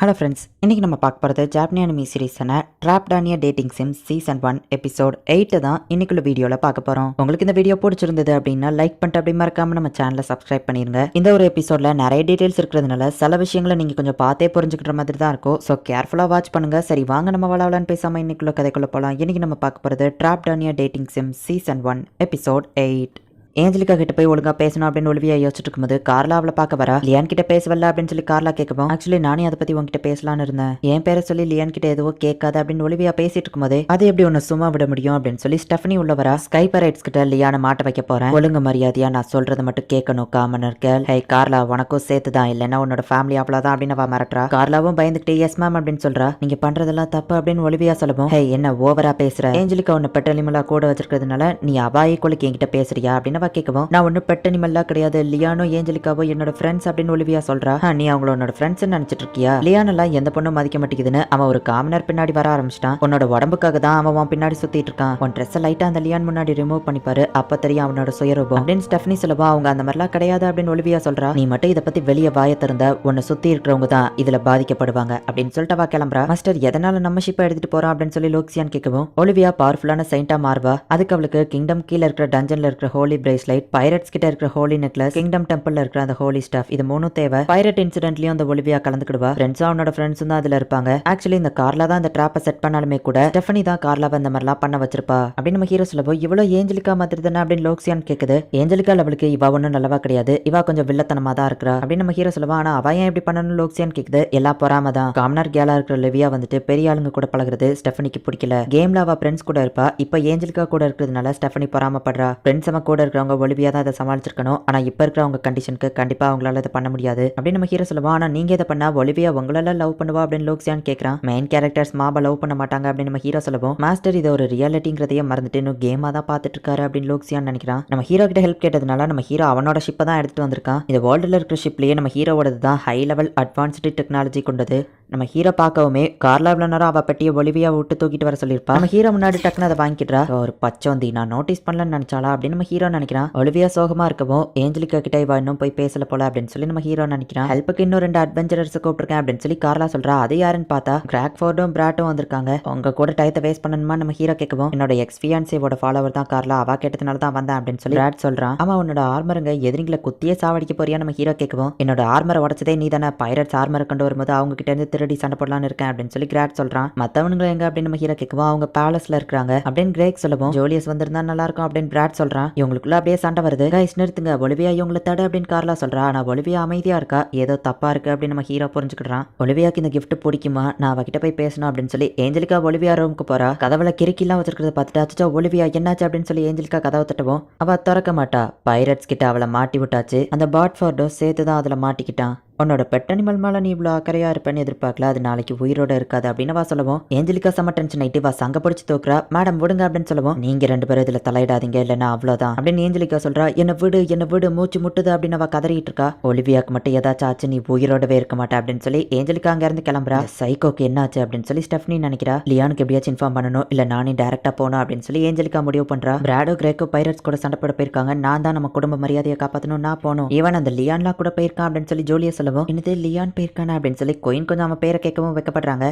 Hello friends, இன்றைக்கி நம்ம பார்க்க போகிறது ஜாப்பனி அனிமி சீரீஸான ட்ராப்டானியா டேட்டிங் சிம் சீசன் 1 எபிசோட் 8 தான் இன்னைக்குள்ள வீடியோவில் பார்க்க போகிறோம். உங்களுக்கு இந்த வீடியோ பிடிச்சிருந்தது அப்படின்னா லைக் பண்ணிட்டு அப்படி மறக்காம நம்ம சேனலை சப்ஸ்கிரைப் பண்ணிருங்க. இந்த ஒரு எபிசோடில் நிறைய டீட்டெயில்ஸ் இருக்கிறதுனால சில விஷயங்களை நீங்கள் கொஞ்சம் பார்த்தே புரிஞ்சுக்கிற மாதிரி தான் இருக்கும். ஸோ கேர்ஃபுல்லாக வாட்ச் பண்ணுங்கள். சரி வாங்க நம்ம வளவலான்னு பேசாமல் இன்னைக்குள்ள கதைக்குள்ள போகலாம். இன்றைக்கி நம்ம பார்க்க போகிறது ட்ராப்டானியா dating sim season 1 episode 8. Angelica கிட்ட போய் ஒழுங்கா பேசணும் அப்படின்னு ஒலிவியா யோசிச்சுட்டு இருக்கும்போது கார்லா அவளை பார்க்க வரா. லியான் கிட்ட பேசவல்ல அப்படின்னு சொல்லி கார்லா கேட்கவும், ஆக்சுவலி நானே அதை பத்தி உங்ககிட்ட பேசலான்னு இருந்தேன், என் பேரை சொல்லி லியான் கிட்ட எதுவோ கேட்காது அப்படின்னு ஒலிவியா பேசிட்டு இருக்கும்போது, அது எப்படி ஒன்னு சும்மா விட முடியும் அப்படின்னு சொல்லி ஸ்டெஃபனி உள்ள வரா. ஸ்கைபரைட்ஸ் கிட்ட லியான மாட்ட வைக்க போறேன், ஒழுங்கு மரியாதையா நான் சொல்றதை மட்டும் கேட்கணும் காமனர் கேள். ஹே கார்லா, உனக்கும் சேர்த்துதான், இல்லைன்னா உன்னோட ஃபேமிலி அவ்வளவுதான் அப்படின்னு அவ மிரட்டுறா. கார்லாவும் பயந்துகிட்டே எஸ் மேம் அப்படின்னு சொல்றா. நீங்க பண்றதெல்லாம் தப்பு அப்படின்னு ஒலிவியா சொல்லவும், ஹே என்ன ஓவரா பேசுற, ஏஞ்சலிகா உன்னை பெட்டலிமலா கூட வச்சிருக்கிறதுனால நீ அபாய கொலைக்கு என்கிட்ட பேசுறியா அப்படின்னு அவ கேட்கவும், நான் ஒன்னும் பெட் அனிமல்லா கிடையாது, லியானோ ஏஞ்சலிகாவோ என்னோட ஃப்ரெண்ட்ஸ் அப்படின்னு ஒலிவியா சொல்றா. நீ அவங்களோட ஃப்ரெண்ட்ஸ் நினைச்சிட்டு இருக்கியா? லியான் எல்லாம் எந்த பொண்ணும் மதிக்க மாட்டேங்குதுன்னு அவன் ஒரு காமனர் பின்னாடி வர ஆரம்பிச்சிட்டான். உன்னோட உடம்புக்காக தான் அவன் பின்னாடி சுத்திட்டு இருக்கான். உன் ட்ரெஸ் லைட்டா அந்த லியான் முன்னாடி ரிமூவ் பண்ணிப்பாரு, அப்ப தெரியும் அவனோட சுயரூபம் அப்படின்னு ஸ்டெஃபனி சொல்லவா. அவங்க அந்த மாதிரிலாம் கிடையாது அப்படின்னு ஒலிவியா சொல்றா. நீ மட்டும் இதை பத்தி வெளியே வாய திறந்த உன்னை சுத்தி இருக்கிறவங்க தான் இதுல பாதிக்கப்படுவாங்க அப்படின்னு சொல்லிட்டு அவ கிளம்புறா. மாஸ்டர் எதனால நம்ம ஷிப்பை எடுத்துட்டு போறோம் அப்படின்னு சொல்லி லோக்சியான் கேட்கவும், ஒலிவியா பவர்ஃபுல்லான செயின்டா மாறுவா. அதுக்கு அவளுக்கு கிங்டம் கீழ இருக்கிற டஞ்சன்ல இருக்கிற ஹோலி பிரேஸ்லைட், பைரட்ஸ் கிட்ட இருக்கிற ஹோலி நெக்லஸ், கிங்டம் டெம்பிள்ல இருக்கிற அந்த ஹோலி ஸ்டஃப், இது மூணும் தேவை. பைரட் இன்சிடென்ட்லயும் அந்த ஒலிவியா கலந்துக்கிடுவா. ஃப்ரெண்ட்ஸா அவனோட ஃப்ரெண்ட்ஸும் தான் அதுல இருப்பாங்க. ஆக்சுவலி இந்த கார்லா தான் இந்த ட்ராப்பை செட் பண்ணாலுமே கூட ஸ்டெஃபனி தான் கார்லாவை இந்த மாதிரிலாம் பண்ண வச்சிருப்பா அப்படின்னு நம்ம ஹீரோ சொல்லவும், இவ்வளவு ஏஞ்சலிக்கா மாதிரி தானே அப்படின்னு லோக்சியான் கேக்குது. ஏஞ்சலிக்கா லெவலுக்கு இவ ஒன்னும் நல்லவா கிடையாது, இவ கொஞ்சம் வில்லத்தனமா தான் இருக்கிறா அப்படின்னு நம்ம ஹீரோ சொல்லுவா. ஆனா அவ ஏன் எப்படி பண்ணணும்னு லோக்சியான் கேக்குது. எல்லாம் பொறாம தான். காமனர் கேலா இருக்கிற லிவியா வந்துட்டு பெரிய ஆளுங்க கூட பழகுறது ஸ்டெஃபனிக்கு பிடிக்கல. கேம்ல அவ ஃப்ரெண்ட்ஸ் கூட இருப்பா, இப்ப ஏஞ்சலிக்கா கூட இருக்கிறதுனால ஸ்டெஃபனி பொறாமப்படுறா. ஃப்ரெண்ட்ஸ் அவன் கூட இருக்கிறவங்க ஒலிவியா தான் அதை சமாளிச்சிருக்கணும். ஆனா இப்ப இருக்கிறவங்க கண்டிஷனுக்கு கண்டிப்பா அவங்களால இதை பண்ண முடியாது அப்படின்னு நம்ம ஹீரோ சொல்லுவா. ஆனா நீங்க இதை பண்ணா ஒலிவியா உங்களால லவ் பண்ணுவா அப்படின்னு லோக்சியான் கேட்கறான். மெயின் கேரக்டர்ஸ் மாபா லவ் பண்ண மாட்டாங்க அப்படின்னு நம்ம ஹீரோ சொல்லுவோம். மாஸ்டர் இதை ஒரு ரியாலிட்டிங்கிறதையே மறந்துட்டு இன்னும் கேமா தான் பார்த்துட்டு இருக்காரு அப்படின்னு லோக்சியான் நினைக்கிறான். நம்ம ஹீரோ கிட்ட ஹெல்ப் கேட்டதுனால நம்ம ஹீரோ அவனோட ஷிப்பை தான் எடுத்துட்டு வந்திருக்கான். இந்த வேர்ல்டுல இருக்கிற ஷிப்லயே நம்ம ஹீரோவோடது தான் ஹை லெவல் அட்வான்ஸ்டு டெக்னாலஜி கொண்டது. நம்ம ஹீரோ பார்க்கவுமே கார்லா இவ்வளோ நேரம் அவ பெட்டியை ஒலிவியா விட்டு தூக்கிட்டு வர சொல்லியிருப்பா. நம்ம ஹீரோ முன்னாடி டக்குன்னு அதை வாங்கிடுறா. ஒரு பச்சோந்தி, நான் நோட்டீஸ் பண்ணலன்னு நினைச்சாலா அப்படின்னு நம்ம ஹீரோ நினைக்கிறான். ஒலிவியா சோகமா இருக்கவும், ஏஞ்சலிகா கிட்ட இவ இன்னும் போய் பேசல போல அப்படின்னு சொல்லி நம்ம ஹீரோ நினைக்கிறான். ஹெல்ப்புக்கு இன்னும் 2 அட்வென்ச்சரர்ஸ் கூப்பிட்டுருக்கேன் அப்படின்னு சொல்லி கார்லா சொல்றா. அது யாருன்னு பார்த்தா கிராக்ஃபோர்டும் பிராட்டும் வந்திருக்காங்க. உங்க கூட டயத்தை வேஸ்ட் பண்ணணுமா நம்ம ஹீரோ கேட்கவும், என்னோட எக்ஸ்பியான்சியோட ஃபாலோவர் தான் கார்லா, அவ கேட்டதுனால தான் வந்தேன் அப்படின்னு சொல்லி பிராட் சொல்றான். ஆமா உன்னோட ஆர்மருங்க எதிரிங்களை குத்தியே சாவடிக்க போறியா நம்ம ஹீரோ கேட்கவும், என்னோட ஆர்மரை உடச்சதே நீ தானே, பைரட்ஸ் ஆர்மரை கொண்டு வரும்போது அவங்க கிட்ட இருந்து திருடி சண்டை போடலான்னு இருக்கேன் அப்படின்னு சொல்லி கிராட் சொல்றான். மத்தவனுங்களை எங்க அப்படின்னு நம்ம ஹீரோ கேட்கவும், அவங்க பேலஸ்ல இருக்காங்க அப்படின்னு கிரேக் சொல்லவும், ஜோலியஸ் வந்திருந்தா நல்லா இருக்கும் அப்படின்னு பிராட் சொல்றான். இவங்களுக்குள்ள அப்படியே சண்டை வருது. கைஸ் நிறுத்துங்க, ஒலிவியா இவங்களை தட அப்படின்னு கார்லா சொல்றா. ஆனா ஒலிவியா அமைதியா இருக்கா, ஏதோ தப்பா இருக்கு அப்படின்னு நம்ம ஹீரோ புரிஞ்சுக்கிறான். ஒலிவியாக்கு இந்த கிஃப்ட் பிடிக்குமா, நான் அவகிட்ட போய் பேசணும் அப்படின்னு சொல்லி ஏஞ்சலிகா ஒலிவியா ரூமுக்கு போறா. கதவுல கிறுக்கிலாம் வச்சிருக்கிறத பார்த்துட்டு அச்சோ ஒலிவியா என்னாச்சு அப்படின்னு சொல்லி ஏஞ்சலிகா கதவை தட்டவும் அவ திறக்க மாட்டா. பைரட்ஸ் கிட்ட அவளை மாட்டி விட்டாச்சு. அந்த பாட்ஃபோர்டும் சேர்த்து தான் அதுல மாட்டிக்கிட்டான். உன்னோட பெட் அனிமல் மேல நீ இவ்வளோ அக்கறையா இருப்பேன்னு எதிர்பார்க்கல, அது நாளைக்கு உயிரோட இருக்காது அப்படின்னு வா சொல்லவும், ஏஞ்சலிகா செம்ம டென்ஷன் ஆயிட்டு வா சங்க பிடிச்சி தோக்குறா. மேடம் விடுங்க அப்படின்னு சொல்லவும், நீங்க 2 பேரும் இதுல தலையிடாதீங்க இல்லைன்னா அவ்வளோதான் அப்படின்னு ஏஞ்சலிகா சொல்றா. என்ன விடு மூச்சு முட்டுது அப்படின்னு அவ கதறிட்டு இருக்கா. ஒலிவியாக்கு மட்டும் ஏதாச்சும் ஆச்சு நீ உயிரோடவே இருக்க மாட்டேன் அப்படின்னு சொல்லி ஏஞ்சலிகா அங்க இருந்து கிளம்புறா. சைக்கோக்கு என்ன ஆச்சு அப்படின்னு சொல்லி ஸ்டெஃபனி நினைக்கிறா. லியானுக்கு எப்படியாச்சும் இன்ஃபார்ம் பண்ணணும், இல்ல நானே டைரக்டா போகணும் அப்படின்னு சொல்லி ஏஞ்சலிகா முடிவு பண்றா. பிராடோ கிரேக்கோ பைரட்ஸ் கூட சண்டை போட போயிருக்காங்க, நான் தான் நம்ம குடும்ப மரியாதையை காப்பாற்றணும், நான் போகணும். ஈவன் அந்த லியான்லாம் கூட போயிருக்கான் அப்படின்னு சொல்லி ஜோலியா சொல்லவும், இன்னது லியான் போயிருக்கானே அப்படின்னு சொல்லி கோயின் கொஞ்சம் அவன் பேரை கேட்கவும் வைக்கப்படுறாங்க.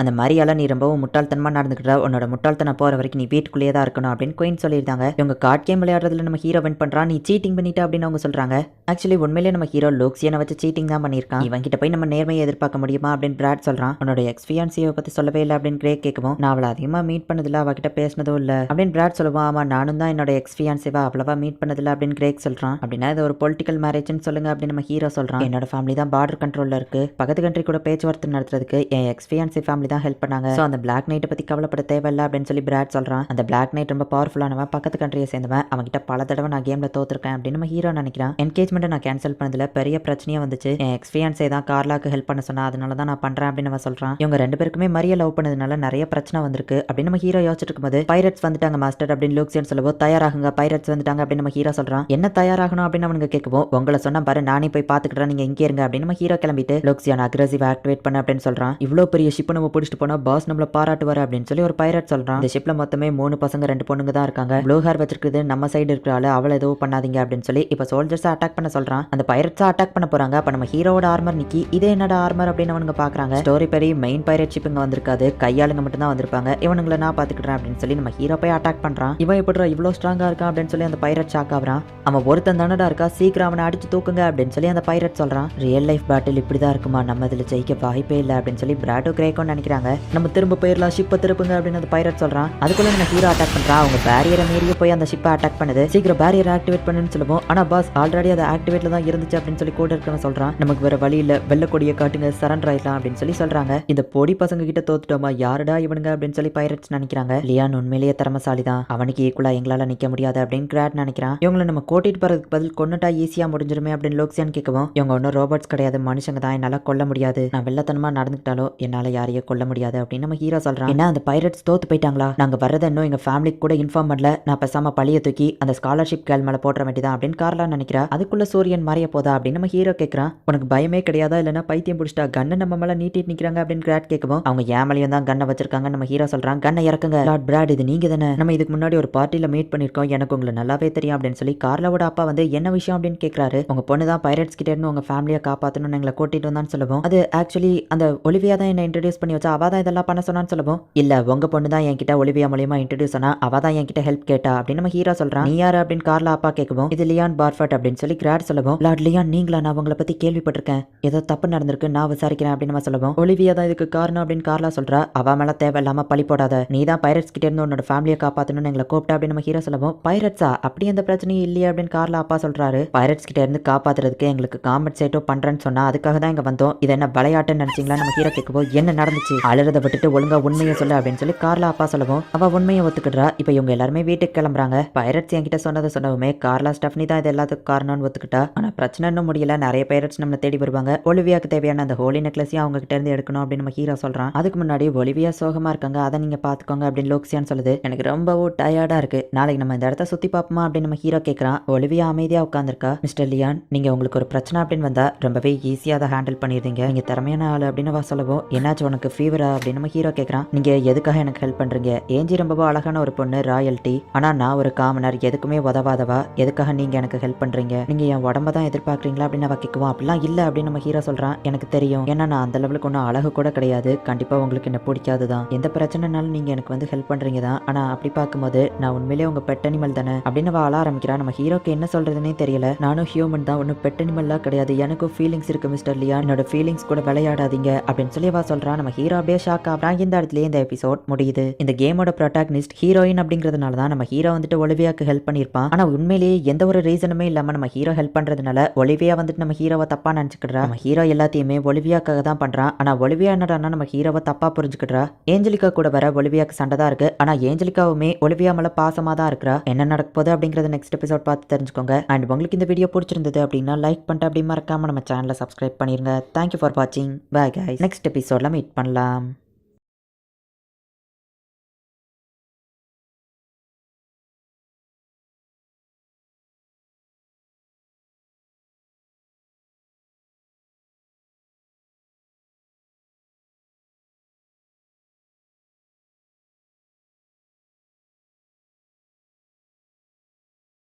அந்த மாதிரியால நீ ரொம்பவும் முட்டாள்தனமா நடந்துக்கிட்ட, உன்னோட முட்டாள்தனம் போற வரைக்கும் நீ வீட்டுக்குள்ளேயே தான் இருக்கணும் அப்படின்னு கோயின் சொல்லியிருந்தாங்க. இவங்க கார்ட் கேம் விளையாடுறதுல நம்ம ஹீரோ வின் பண்றான், நீ சீட்டிங் பண்ணிட்ட அப்படின்னு அவங்க சொல்றாங்க. ஆக்சுவலி உண்மையிலேயே நம்ம ஹீரோ லோக்சியனை வச்சு சீட்டிங் தான் பண்ணியிருக்கான். இவன் கிட்ட போய் நம்ம நேர்மையை எதிர்பார்க்க முடியுமா அப்படின்னு பிராட் சொல்றான். உன்னோட எக்ஸ்பியான்சியை பத்தி சொல்லவே இல்லை அப்படின்னு கிரேக் கேட்கவும், நான் அவளை அதிகமா மீட் பண்ணதில்ல, அவகிட்ட பேசினதும் இல்ல அப்படின்னு பிராட் சொல்லுவான். ஆமா நானும் தான் என்னோட எக்ஸ்பியான்சிவா அவ்வளவா மீட் பண்ணதில்ல அப்படின்னு கிரேக் சொல்றான். அப்படின்னா இது ஒரு பொலிட்டிக்கல் மேரேஜ்னு சொல்லுங்க அப்படின்னு நம்ம ஹீரோ சொல்றான். என்னோட ஃபேமிலி தான் பார்டர் கண்ட்ரோல்ல இருக்கு, பக்கத்து கண்ட்ரி கூட பேச்சுவார்த்தை நடத்துறதுக்கு என் எக்ஸ்பியான்சி ஃபேமிலி தான் ஹெல்ப் பண்ணாங்க. ஸோ அந்த பிளாக் நைட்டை பத்தி கவலைப்பட தேவையில்லை அப்படின்னு சொல்லி பிராட் சொல்றான். அந்த பிளாக் நைட் ரொம்ப பவர்ஃபுல்லானவன், பக்கத்து கண்ட்ரியை சேர்ந்தவன், அவன்கிட்ட பல தடவை நான் கேம்ல தோத்துருக்கேன் அப்படின்னு நம்ம ஹீரோ நினைக்கிறான். என்கேஜ்மெண்ட் நான் கேன்சல் பண்ணதுல பெரிய பிரச்சனையே வந்துச்சு, என் எக்ஸ்பியான்ஸே தான் கார்லாக்கு ஹெல்ப் பண்ண சொன்னா, அதனால தான் நான் பண்றேன் அப்படின்னு அவன் சொல்றான். இவங்க 2 பேருக்குமே மரியா லவ் பண்ணதுனால நிறைய பிரச்சனை வந்திருக்கு அப்படின்னு நம்ம ஹீரோ யோசிச்சுட்டு இருக்கும்போது, பைரட்ஸ் வந்துட்டாங்க மாஸ்டர் அப்படின்னு லூக்சியன் சொல்லவோ, தயாராகுங்க பைரட்ஸ் வந்துட்டாங்க அப்படின்னு நம்ம ஹீரோ சொல்றான். என்ன தயாராகணும் அப்படின்னு அவனுக்கு கேட்கவும், உங்களை சொன்னா பாரு நானே போய் பாத்துக்கிறேன், நீங்க இங்கே இங்கே இருங்க அப்படின்னு நம்ம ஹீரோ கிளம்பிட்டு லோக்ஸியான் அக்ரெசிவ் ஆக்டிவேட் பண்ண அப்படின்னு சொல்றான். இவ்வளவு பெரிய ஷிப்பை நம்ம பிடிச்சிட்டு போனா பாஸ் நம்மள பாராட்டுவாரு அப்படின்னு சொல்லி ஒரு பைரட் சொல்றான். இந்த ஷிப்ல மொத்தமே 3 பசங்க 2 பொண்ணுங்க தான் இருக்காங்க. ப்ளூ ஹேர் வச்சிருக்கிறது நம்ம சைடு இருக்கிறாள், அவளை எதுவும் பண்ணாதீங்க அப்படின்னு சொல்லி இப்ப சோல்ஜர்ஸ் அட்டாக் பண்ண சொல்றான். அந்த பைரட்ஸா அட்டாக் பண்ண போறாங்க. அப்ப நம்ம ஹீரோட ஆர்மர் நிக்கி இதே என்னடா ஆர்மர் அப்படின்னு அவனுங்க பாக்குறாங்க. ஸ்டோரி பெரிய மெயின் பைரட் ஷிப் இங்க வந்திருக்காது, கையாளுங்க மட்டும் தான் வந்திருப்பாங்க. இவனுங்களை நான் பாத்துக்கிட்டேன் அப்படின்னு சொல்லி நம்ம ஹீரோ போய் அட்டாக் பண்றான். இவன் எப்படி இவ்வளவு ஸ்ட்ராங்கா இருக்கான் அப்படின்னு சொல்லி அந்த பைரட் ஷாக் ஆகுறான். அவன் ஒருத்தன் தானடா இருக்கா, சீக்கிரம் அவனை அடிச்சு தூக்குங்க அப்படின்னு சொல்லி அந்த பைரட் சொல்றான். ரியல் லைஃப் பேட்டில் இப்படிதான் இருக்குமா, நம்ம இதுல ஜெயிக்க வாய்ப்பே இல்லை அப்படின்னு சொல்லி பிராடோ கிரேக்கோன்னு நினைக்கிறாங்க. நம்ம திரும்ப போயிடலாம், ஷிப்பை திருப்புங்க அப்படின்னு அந்த பைரட் சொல்றான். அதுக்குள்ள நம்ம ஹீரோ அட்டாக் பண்றான். அவங்க பேரியரை மீறிய போய் அந்த ஷிப்பை அட்டாக் பண்ணுது. சீக்கிரம் பேரியர் ஆக்டிவேட் பண்ணுன்னு சொல்லுவோம். ஆனா பாஸ் ஆல்ரெடி அதை ஆக்டிவேட்ல தான் இருந்துச்சு அப்படின்னு சொல்லி கூட இருக்கணும் சொல்றான். நமக்கு வேற வழி இல்ல, வெள்ள கொடியை காட்டுங்க, சரண்டர் ஆயிடலாம் அப்படின்னு சொல்லி சொல்றாங்க. இந்த பொடி பசங்க கிட்ட தோத்துட்டோமா, யாருடா இவனுங்க அப்படின்னு சொல்லி பைரட்ஸ் நினைக்கிறாங்க. லியான் உண்மையிலேயே திறமசாலி தான், அவனுக்கு ஈக்குவலா எங்களால நிக்க முடியாது அப்படின்னு கிராட் நினைக்கிறான். இவங்களை நம்ம கூட்டிட்டு போறதுக்கு பதில் கொன்னுட்டா ஈஸியா முடிஞ்சிருமே அப்படின்னு லோக்ஸியான் கேட்கவும், இவங்க ஒன்னும் ரோபோட்ஸ் கிடையாது, மனுஷங்க தான், என்னால கொல்ல முடியாது, நான் வெள்ளத்தனமா நடந்துக்கிட்டாலோ என்னால யாரையும் கொல்ல முடியாது அப்படின்னு நம்ம ஹீரோ சொல்றான். என்ன அந்த பைரட்ஸ் தோத்து போயிட்டாங்களா, நாங்க வரதை இன்னும் எங்க ஃபேமிலிக்கு கூட இன்ஃபார்ம் பண்ணல, நான் பேசாம பழிய தூக்கி அந்த ஸ்காலர்ஷிப் கேள் மேல போட்டுற வேண்டியதான் அப்படின்னு கார்லா நினைக்கிறா. அதுக்குள்ள சூரியன் மறைய போதா அப்படின்னு நம்ம ஹீரோ கேட்கறான். உனக்கு பயமே கிடையாதா, இல்லைன்னா பைத்தியம் பிடிச்சிட்டா, கண்ணை நம்ம மேல நீட்டிட்டு நிக்கிறாங்க அப்படின்னு கிராட் கேட்கவும், அவங்க ஏமலையும் தான் கண்ணை வச்சிருக்காங்க. நம்ம ஹீரோ சொல்றான், கண்ணை இறக்குங்க. லார்ட் பிராட் இது நீங்க தானே, நம்ம இதுக்கு முன்னாடி ஒரு பார்ட்டில மீட் பண்ணிருக்கோம், எனக்கு உங்களை நல்லாவே தெரியும் அப்படின்னு சொல்லி கார்லாவோட அப்பா வந்து என்ன விஷயம் அப்படின்னு கேட்கறாரு. உங்க பொண்ணு தான் பைரட்ஸ் கிட்ட இருந்து உங்க ஃபேமிலியை காப்பாற்றணும்னு எங்களை கூட்டிட்டு வந்தான்னு சொல்லுவோம். அது ஆக்சுவலி அந்த ஒலிவியா தான் என்ன இன்ட்ரடியூஸ் பண்ணி வச்சா, அவ தான் இதெல்லாம் பண்ண சொன்னான்னு சொல்லுவோம். இல்ல உங்க பொண்ணு தான் என்கிட்ட ஒலிவியா மூலியமா இன்ட்ரடியூஸ் ஆனா, அவ தான் என்கிட்ட ஹெல்ப் கேட்டா அப்படின்னு நம்ம ஹீரோ சொல்றான். நீ யாரு அப்படின்னு கார்லா அப்பா கேட்கவும், இது லியான் பார்ஃபட் அப்படின்னு சொல்லி கிராட் சொல்லவும், லார்ட் லியான் நீங்களா, நான் உங்களை பத்தி கேள்விப்பட்டிருக்கேன், ஏதோ தப்பு நடந்திருக்கு, நான் விசாரிக்கிறேன் அப்படின்னு நம்ம சொல்லுவோம். ஒலிவியா தான் இதுக்கு காரணம் அப்படின்னு கார்லா சொல்றா. அவ மேல தேவையில்லாம பழி போடாத, நீ தான் பைரட்ஸ் கிட்ட இருந்து உன்னோட ஃபேமிலியை காப்பாற்றணும்னு எங்களை கூப்பிட்டா அப்படின்னு நம்ம ஹீரோ சொல்லுவோம். பைரட்ஸா, அப்படி எந்த பிரச்சனையும் இல்லையா அப்படின்னு கார்லா அப்பா சொல்றாரு. பைரட்ஸ் கிட்ட இருந்து காப்பாத்துறதுக்கு எங்களுக்கு காம்பன்சேட்டோ பண்றேன்னு சொன்னா, அதுக்காக தான் இங்க வந்தோம், இது என்ன விளையாட்டுன்னு நினைச்சீங்களா நம்ம ஹீரோ கேட்கவும், என்ன நடந்துச்சு, அழுறத விட்டுட்டு ஒழுங்கா உண்மையை சொல்ல அப்படின்னு சொல்லி கார்லா அப்பா சொல்லவும், அவ உண்மையை ஒத்துக்கிடுறா. இப்ப இவங்க எல்லாருமே வீட்டுக்கு கிளம்புறாங்க. பைரட்ஸ் என்கிட்ட சொன்னதை சொன்னவுமே கார்லா ஸ்டெஃப்னி தான் இது எல்லாத்துக்கும் காரணம்னு ஒத்துக்கிட்டா. ஆனா பிரச்சனை இன்னும் முடியல, நிறைய பைரட்ஸ் நம்மளை தேடி வருவாங்க. ஒலிவியாக்கு தேவையான அந்த ஹோலி நெக்லஸையும் அவங்க கிட்ட இருந்து எடுக்கணும் அப்படின்னு நம்ம ஹீரோ சொல்றான். அதுக்கு முன்னாடி ஒலிவியா சோகமா இருக்காங்க, அதை நீங்க பாத்துக்கோங்க அப்படின்னு லோக்ஸியான் சொல்லுது. எனக்கு ரொம்பவும் டயர்டா இருக்கு, நாளைக்கு நம்ம இந்த இடத்த சுத்தி பார்ப்போமா அப்படின்னு நம்ம ஹீரோ கேட்கறான். ஒலிவியா அமைதியா உட்காந்துருக்கா. மிஸ்டர் லியான், நீங்க உங்களுக்கு ஒரு பிரச்சனை அப்படின்னு வந்தா ரொம்பவே ஈஸியா அதை ஹேண்டில் பண்ணிருந்தீங்க, நீங்க திறமையான ஆளு அப்படின்னு சொல்லவும், என்னாச்சு உனக்கு ஃபீவரா அப்படின்னு நம்ம ஹீரோ கேட்கறான். நீங்க எதுக்காக எனக்கு ஹெல்ப் பண்றீங்க, ஏஞ்சி ரொம்பவும் அழகான ஒரு பொண்ணு, ராயல்டி, ஆனா நான் ஒரு காமனர், எதுக்குமே உதவாதவா, எதுக்காக நீங்க எனக்கு ஹெல்ப் பண்றீங்க, நீங்க என் உடம்ப தான் எதிர்பார்க்கறீங்களா அப்படின்னு அவ கேட்குவோம். அப்படிலாம் இல்ல அப்படின்னு நம்ம ஹீரோ சொல்றான். எனக்கு தெரியும், ஏன்னா நான் அந்த லெவலுக்கு ஒன்றும் அழகு கூட கிடையாது, கண்டிப்பா உங்களுக்கு என்ன பிடிக்காதுதான், எந்த பிரச்சனைனாலும் நீங்க எனக்கு வந்து ஹெல்ப் பண்றீங்க தான், ஆனா அப்படி பார்க்கும்போது நான் உண்மையிலேயே உங்க பெட் அனிமல் தானே அப்படின்னு அவ ஆள ஆரம்பிக்கிறா. நம்ம ஹீரோக்கு என்ன சொல்றதுன்னே தெரியல. நானும் ஹியூமன் தான், ஒன்னும் பெட் அனிமல்லாம் கிடையாது, எனக்கும் ஃபீலிங்ஸ் இருக்கு மிஸ்டர் லியா, என்னோட ஃபீலிங்ஸ் கூட விளையாடாதீங்க அப்படின்னு சொல்லி அவ சொல்றா. நம்ம ஹீரோ அப்படியே ஷாக் ஆகுறான். இந்த இடத்துலயே இந்த எபிசோட் முடியுது. இந்த கேமோட ப்ரோட்டாகனிஸ்ட் ஹீரோயின் அப்படிங்கிறதுனால தான் நம்ம ஹீரோ வந்துட்டு ஒலிவியாக்கு ஹெல்ப் பண்ணிருப்பான். ஆனா உண்மையிலேயே எந்த ஒரு ரீசனுமே இல்லாம நம்ம ஹீரோ ஹெல்ப் பண்றதுனால ஒலிவியா வந்துட்டு நம்ம ஹீரோவை தப்பா நினைச்சுக்கிடுறா. நம்ம ஹீரோ எல்லாத்தையுமே ஒலிவியாக்காக தான் பண்றான். ஆனா ஒலிவியா என்னடா நம்ம ஹீரோவை தப்பா புரிஞ்சுக்கிடுறா. ஏஞ்சலிகா கூட வர ஒலிவியாக்கு சண்டை தான் இருக்கு, ஆனா ஏஞ்சலிகாவுமே ஒலிவியா மேல பாசமா தான் இருக்கிறா. என்ன நடக்க போகுது அப்படிங்கறத நெக்ஸ்ட் எபிசோட் பார்த்து தெரிஞ்சுக்கோங்க. அண்ட் உங்களுக்கு இந்த வீடியோ பிடிச்சிருந்தது அப்படின்னா லைக் பண்ணிட்டு அப்படி மறக்காம நம்ம சேனலை சப்ஸ்கிரைப் பண்ணிருங்க. தேங்க்யூ ஃபார் வாட்சிங். பை கைஸ், நெக்ஸ்ட் எபிசோட்ல மீட் பண்ணலாம்.